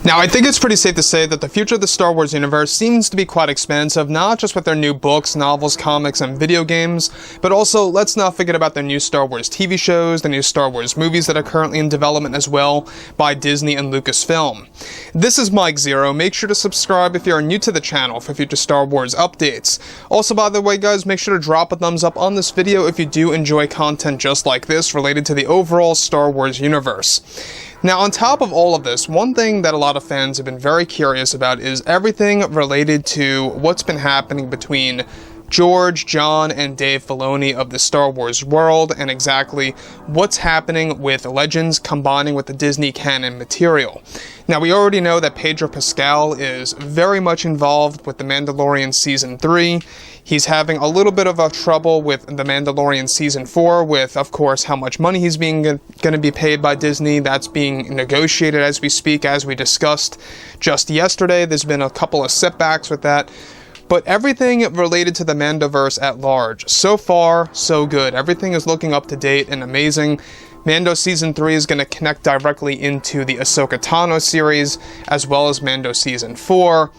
Now, I think it's pretty safe to say that the future of the Star Wars universe seems to be quite expansive, not just with their new books, novels, comics, and video games, but also, let's not forget about their new Star Wars TV shows, the new Star Wars movies that are currently in development as well by Disney and Lucasfilm. This is Mike Zero. Make sure to subscribe if you are new to the channel for future Star Wars updates. Also, by the way, guys, make sure to drop a thumbs up on this video if you do enjoy content just like this related to the overall Star Wars universe. Now, on top of all of this, one thing that a lot of fans have been very curious about is everything related to what's been happening between George, John, and Dave Filoni of the Star Wars world, and exactly what's happening with Legends combining with the Disney canon material. Now, we already know that Pedro Pascal is very much involved with The Mandalorian Season 3. He's having a little bit of a trouble with The Mandalorian Season 4 with, of course, how much money he's going to be paid by Disney. That's being negotiated as we speak, as we discussed just yesterday. There's been a couple of setbacks with that. But everything related to the Mandoverse at large, so far, so good. Everything is looking up to date and amazing. Mando Season 3 is going to connect directly into the Ahsoka Tano series, as well as Mando Season 4,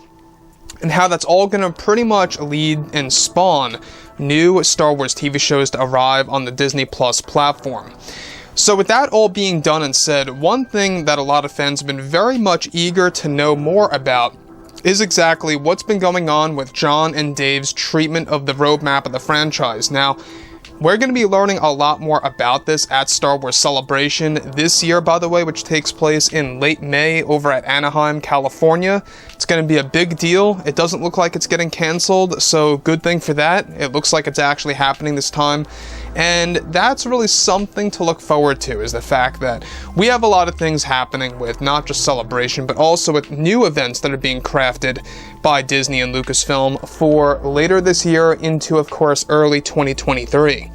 and how that's all going to pretty much lead and spawn new Star Wars TV shows to arrive on the Disney Plus platform. So with that all being done and said, one thing that a lot of fans have been very much eager to know more about is exactly what's been going on with John and Dave's treatment of the roadmap of the franchise. Now, we're going to be learning a lot more about this at Star Wars Celebration this year, by the way, which takes place in late May over at Anaheim, California. It's going to be a big deal. It doesn't look like it's getting canceled, so good thing for that. It looks like it's actually happening this time. And that's really something to look forward to, is the fact that we have a lot of things happening with not just Celebration, but also with new events that are being crafted by Disney and Lucasfilm for later this year into, of course, early 2023.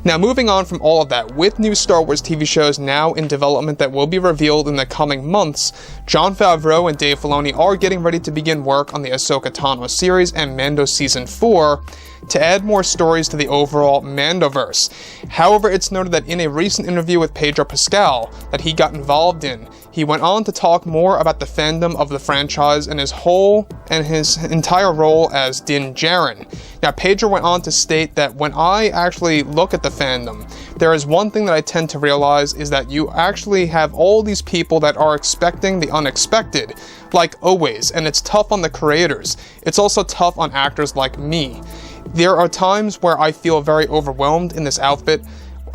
Now, moving on from all of that, with new Star Wars TV shows now in development that will be revealed in the coming months, Jon Favreau and Dave Filoni are getting ready to begin work on the Ahsoka Tano series and Mando Season 4 to add more stories to the overall Mandoverse. However, it's noted that in a recent interview with Pedro Pascal that he got involved in, he went on to talk more about the fandom of the franchise and his entire role as Din Djarin. Now, Pedro went on to state that when I actually look at the fandom, there is one thing that I tend to realize is that you actually have all these people that are expecting the unexpected, like always, and it's tough on the creators. It's also tough on actors like me. There are times where I feel very overwhelmed in this outfit,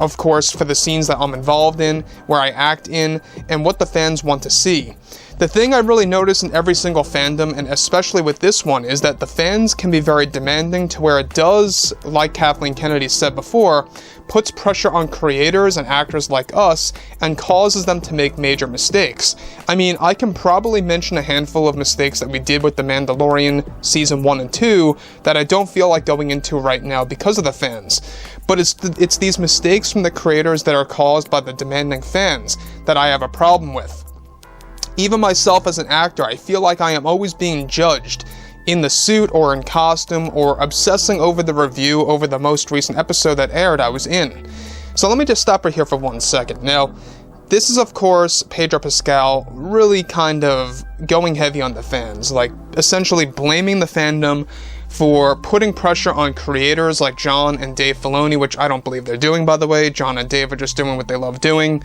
of course, for the scenes that I'm involved in, where I act in, and what the fans want to see. The thing I really notice in every single fandom, and especially with this one, is that the fans can be very demanding to where it does, like Kathleen Kennedy said before, puts pressure on creators and actors like us and causes them to make major mistakes. I mean, I can probably mention a handful of mistakes that we did with The Mandalorian Season 1 and 2 that I don't feel like going into right now because of the fans. But it's these mistakes from the creators that are caused by the demanding fans that I have a problem with. Even myself as an actor, I feel like I am always being judged in the suit or in costume or obsessing over the review over the most recent episode that aired I was in. So let me just stop right here for 1 second. Now, this is of course Pedro Pascal really kind of going heavy on the fans, like essentially blaming the fandom for putting pressure on creators like John and Dave Filoni, which I don't believe they're doing, by the way. John and Dave are just doing what they love doing.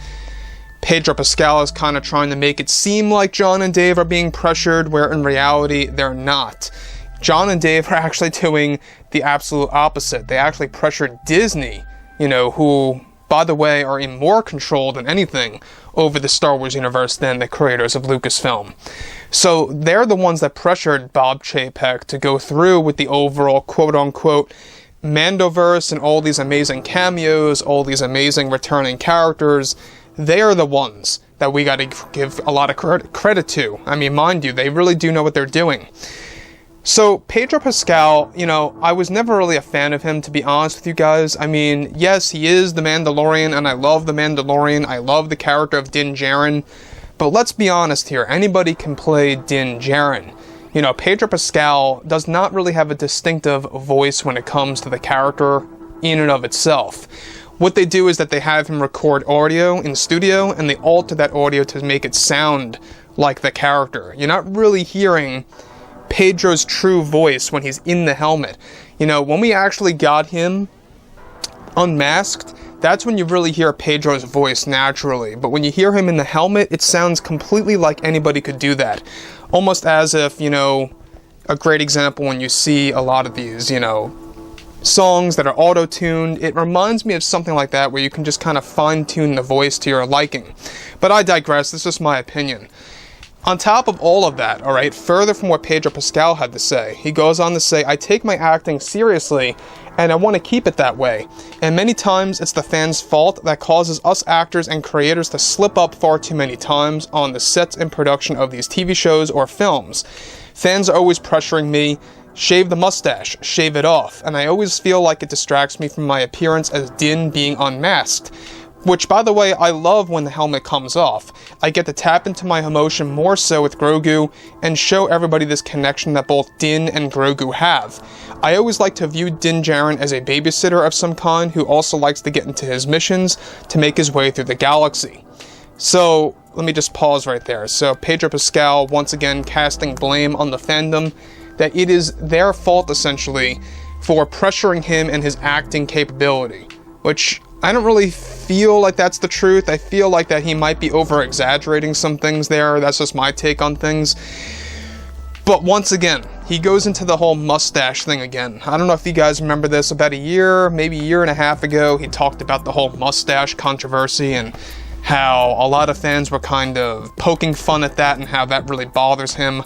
Pedro Pascal is kind of trying to make it seem like John and Dave are being pressured, where in reality, they're not. John and Dave are actually doing the absolute opposite. They actually pressured Disney, who, by the way, are in more control than anything over the Star Wars universe than the creators of Lucasfilm. So they're the ones that pressured Bob Chapek to go through with the overall quote-unquote Mandoverse and all these amazing cameos, all these amazing returning characters. They are the ones that we got to give a lot of credit to. I mean, mind you, they really do know what they're doing. So, Pedro Pascal, I was never really a fan of him, to be honest with you guys. I mean, yes, he is the Mandalorian, and I love the Mandalorian. I love the character of Din Djarin. But let's be honest here, anybody can play Din Djarin. Pedro Pascal does not really have a distinctive voice when it comes to the character in and of itself. What they do is that they have him record audio in studio, and they alter that audio to make it sound like the character. You're not really hearing Pedro's true voice when he's in the helmet. You know, when we actually got him unmasked, that's when you really hear Pedro's voice naturally. But when you hear him in the helmet, it sounds completely like anybody could do that. Almost as if, you know, a great example when you see a lot of these, you know, songs that are auto-tuned, it reminds me of something like that where you can just kind of fine-tune the voice to your liking. But I digress, this is just my opinion. On top of all of that, alright, further from what Pedro Pascal had to say, he goes on to say, I take my acting seriously, and I want to keep it that way. And many times, it's the fans' fault that causes us actors and creators to slip up far too many times on the sets and production of these TV shows or films. Fans are always pressuring me, shave the mustache, shave it off, and I always feel like it distracts me from my appearance as Din being unmasked. Which, by the way, I love when the helmet comes off. I get to tap into my emotion more so with Grogu, and show everybody this connection that both Din and Grogu have. I always like to view Din Djarin as a babysitter of some kind who also likes to get into his missions to make his way through the galaxy. So, let me just pause right there. So, Pedro Pascal, once again, casting blame on the fandom, that it is their fault, essentially, for pressuring him and his acting capability. Which, I don't really feel like that's the truth. I feel like that he might be over-exaggerating some things there. That's just my take on things. But once again, he goes into the whole mustache thing again. I don't know if you guys remember this. About a year, maybe a year and a half ago, he talked about the whole mustache controversy and how a lot of fans were kind of poking fun at that and how that really bothers him.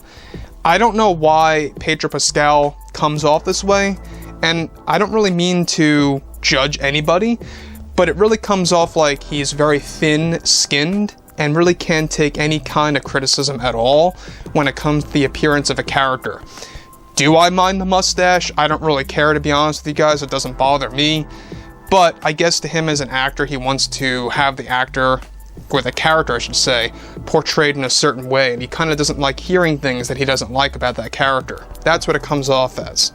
I don't know why Pedro Pascal comes off this way, and I don't really mean to judge anybody, but it really comes off like he's very thin-skinned and really can't take any kind of criticism at all when it comes to the appearance of a character. Do I mind the mustache? I don't really care, to be honest with you guys. It doesn't bother me. But I guess to him as an actor, he wants to have the actor, or the character I should say, portrayed in a certain way, and he kind of doesn't like hearing things that he doesn't like about that character. That's what it comes off as.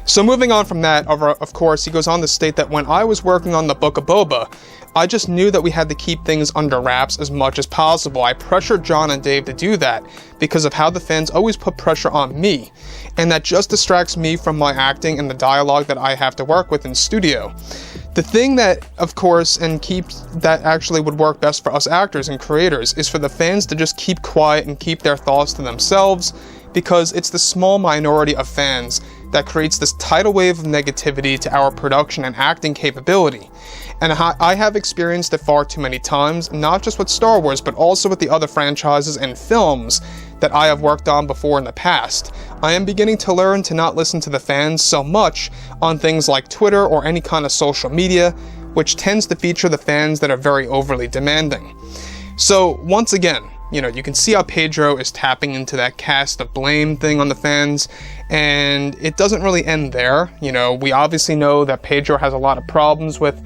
So moving on from that, of course, he goes on to state that when I was working on the Book of Boba, I just knew that we had to keep things under wraps as much as possible. I pressured John and Dave to do that because of how the fans always put pressure on me, and that just distracts me from my acting and the dialogue that I have to work with in studio. The thing that, of course, and keeps that actually would work best for us actors and creators is for the fans to just keep quiet and keep their thoughts to themselves, because it's the small minority of fans that creates this tidal wave of negativity to our production and acting capability. And I have experienced it far too many times, not just with Star Wars, but also with the other franchises and films that I have worked on before in the past. I am beginning to learn to not listen to the fans so much on things like Twitter or any kind of social media, which tends to feature the fans that are very overly demanding. So, once again, you know, you can see how Pedro is tapping into that cast of blame thing on the fans, and it doesn't really end there. You know, we obviously know that Pedro has a lot of problems with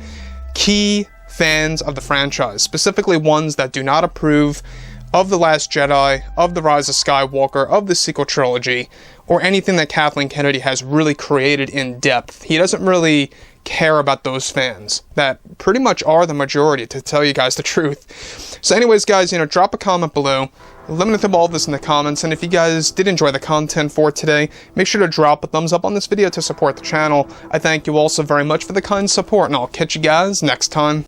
key fans of the franchise, specifically ones that do not approve of The Last Jedi, of The Rise of Skywalker, of the sequel trilogy, or anything that Kathleen Kennedy has really created in depth. He doesn't really care about those fans that pretty much are the majority, to tell you guys the truth. So anyways, guys, you know, drop a comment below. Let me know all of this in the comments, and if you guys did enjoy the content for today, make sure to drop a thumbs up on this video to support the channel. I thank you all so very much for the kind support, and I'll catch you guys next time.